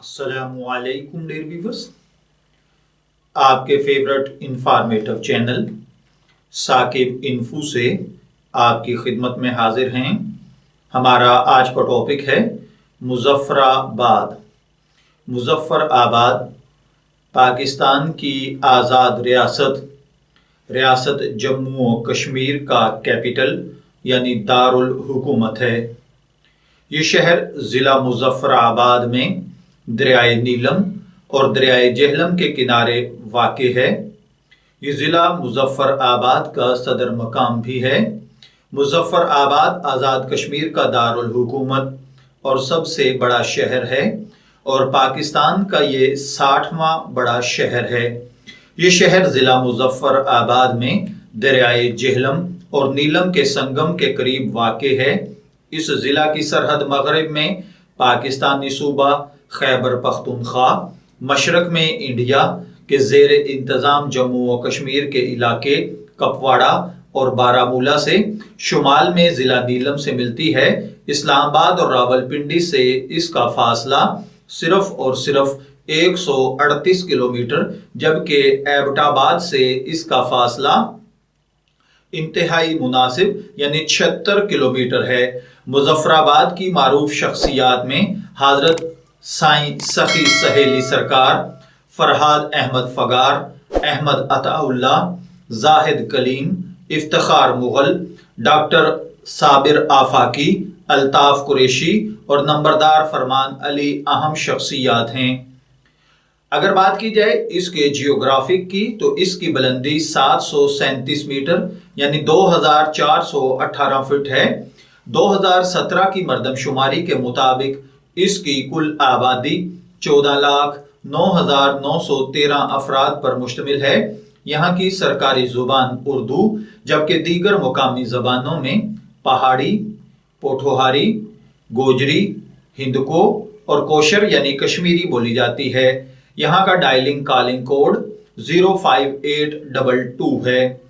अस्सलामुअलैकुम dear viewers, आपके favourite informative channel Saqib info से आपकी खिदमत में हाजिर हैं। हमारा आज का टॉपिक है मुजफ्फराबाद। मुजफ्फराबाद पाकिस्तान की आज़ाद रियासत जम्मू और कश्मीर का कैपिटल यानी दारुल हुकूमत है। ये शहर ज़िला मुजफ्फराबाद में दरियाए नीलम और दरियाए जेहलम के किनारे वाक़े है। ये ज़िला मुजफ्फराबाद का सदर मकाम भी है। मुजफ्फराबाद आज़ाद कश्मीर का दारुल हुकूमत और सबसे बड़ा शहर है और पाकिस्तान का ये 60वां बड़ा शहर है। ये शहर ज़िला मुजफ्फराबाद में दरियाए जेहलम और नीलम के संगम के करीब वाक़े है। इस ज़िला की सरहद मगरब में पाकिस्तानी सूबा खैबर पख्तूनख्वा, मशरक में इंडिया के ज़ेर इंतज़ाम जम्मू और कश्मीर के इलाके कपवाड़ा और बारामूला से, शुमाल में ज़िला नीलम से मिलती है। इस्लामाबाद और रावलपिंडी से इसका फासला सिर्फ और सिर्फ 138 किलोमीटर, जबकि एबटाबाद से इसका फासला इंतहाई मुनासिब यानी 76 किलोमीटर है। मुजफ्फराबाद की मारूफ शख्सियात में हजरत साईं सखी सहेली सरकार, फरहाद अहमद फगार, अहमद अताउल्ला, जाहिद कलीम, इफ्तिखार मुगल, डॉक्टर साबिर आफाकी, अल्ताफ कुरैशी और नंबरदार फरमान अली अहम शख्सियात हैं। अगर बात की जाए इसके जियोग्राफिक की तो इसकी बुलंदी 737 मीटर यानी 2418 फीट है। 2017 की मरदमशुमारी के मुताबिक इसकी कुल आबादी 14,09,913 अफराद पर मुश्तमिल है। यहाँ की सरकारी जुबान उर्दू, जबकि दीगर मुकामी जबानों में पहाड़ी, पोठोहारी, गोजरी, हिंदको और कोशर यानी कश्मीरी बोली जाती है। यहाँ का डायलिंग कॉलिंग कोड 05822 है।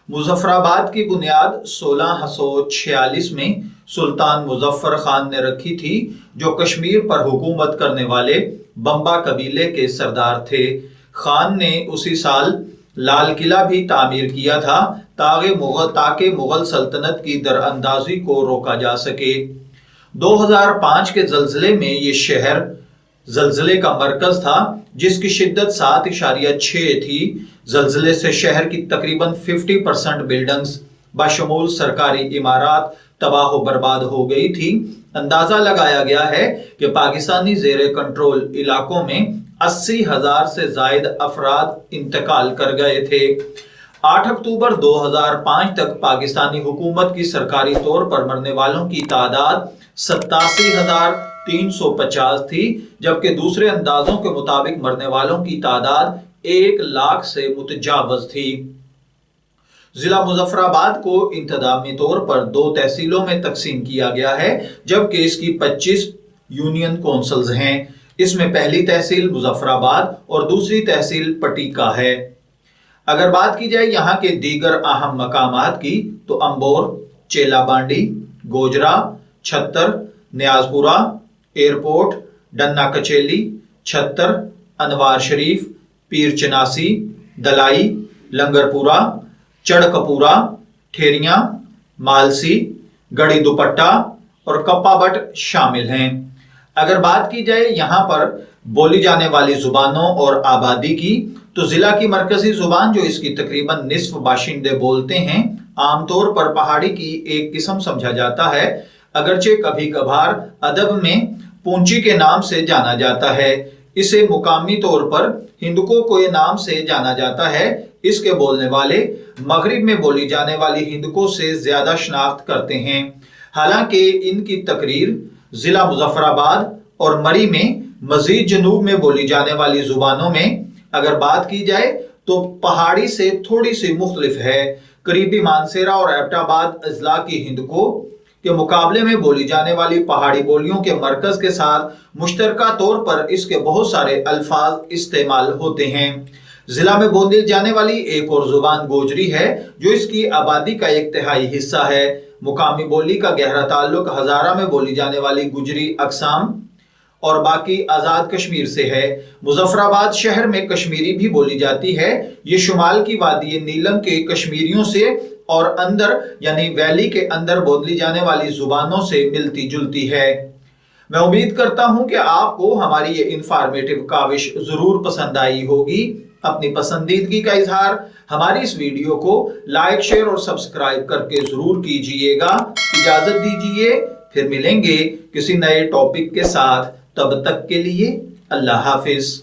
मुजफ्फराबाद की बुनियाद 1646 में सुल्तान मुजफ्फर खान ने रखी थी, जो कश्मीर पर हुकूमत करने वाले बम्बा कबीले के सरदार थे। खान ने उसी साल लाल किला भी तामीर किया था ताकि मुगल सल्तनत की दरअंदाजी को रोका जा सके। 2005 के जल्जले में ये शहर जल्जले का मरकज था, जिसकी शिद्दत 7.6 थी। जल्जले से शहर की तकरीबन 50% बिल्डिंग्स बशमूल सरकारी इमारत तबाह बर्बाद हो गई थी। अंदाजा लगाया गया है कि पाकिस्तानी जेर कंट्रोल इलाकों में 80,000 से जायद अफराद इंतकाल कर गए थे। 8 अक्टूबर 2005 तक पाकिस्तानी हुकूमत की सरकारी तौर पर मरने वालों की तादाद 87,350 थी, जबकि दूसरे अंदाजों के मुताबिक मरने वालों की तादाद 1 लाख से मुतजावज थी। जिला मुजफ्फराबाद को इंतजामी तौर पर 2 तहसीलों में तकसीम किया गया है, जबकि इसकी 25 यूनियन कौंसल्स हैं। इसमें पहली तहसील मुजफ्फराबाद और दूसरी तहसील पटीका है। अगर बात की जाए यहाँ के दीगर अहम मकामात की तो अंबोर, चेलाबांडी, गोजरा, छत्तर, न्याजपुरा, एयरपोर्ट, डन्ना कचेली, छत्तर, अनवार शरीफ, पीर चनासी, दलाई, लंगरपुरा, चढ़कपुरा, ठेरियां, मालसी, गड़ी दुपट्टा और कप्पाबट शामिल हैं। अगर बात की जाए यहाँ पर बोली जाने वाली जुबानों और आबादी की तो जिला की मरकजी जुबान जो इसकी तकरीबन निस्फ बाशिंदे बोलते हैं, आमतौर पर पहाड़ी की एक किस्म समझा जाता है, अगरचे कभी कभार अदब में पूंची के नाम से जाना जाता है। इसे मुकामी तौर पर हिंदको के नाम से जाना जाता है। इसके बोलने वाले मगरिब में बोली जाने वाली हिंदको से ज्यादा शनाख्त करते हैं। हालांकि इनकी तकरीर जिला मुजफ्फराबाद और मरी में मजीद जनूब में बोली जाने वाली जुबानों में अगर बात की जाए तो पहाड़ी से थोड़ी सी मुख्तलिफ है। करीबी मानसेरा और एबटाबाद अजला की हिंदको के मुकाबले में बोली जाने वाली पहाड़ी बोलियों के मरकज के साथ मुश्तरका तौर पर इसके बहुत सारे अल्फाज इस्तेमाल होते हैं। जिला में बोली जाने वाली एक और जुबान गोजरी है, जो इसकी आबादी का 1/3 हिस्सा है। मुकामी बोली का गहरा ताल्लुक हजारा में बोली जाने वाली गुजरी अकसाम اور باقی آزاد کشمیر سے ہے۔ مظفر آباد شہر میں کشمیری بھی بولی جاتی ہے۔ یہ شمال کی وادی نیلم کے کشمیریوں سے اور اندر یعنی ویلی کے اندر بولی جانے والی زبانوں سے ملتی جلتی ہے۔ میں امید کرتا ہوں کہ آپ کو ہماری یہ انفارمیٹو کاوش ضرور پسند آئی ہوگی۔ اپنی پسندیدگی کا اظہار ہماری اس ویڈیو کو لائک، شیئر اور سبسکرائب کر کے ضرور کیجئے گا۔ اجازت دیجئے، پھر ملیں گے کسی نئے ٹاپک کے ساتھ۔ تب تک کے لیے اللہ حافظ۔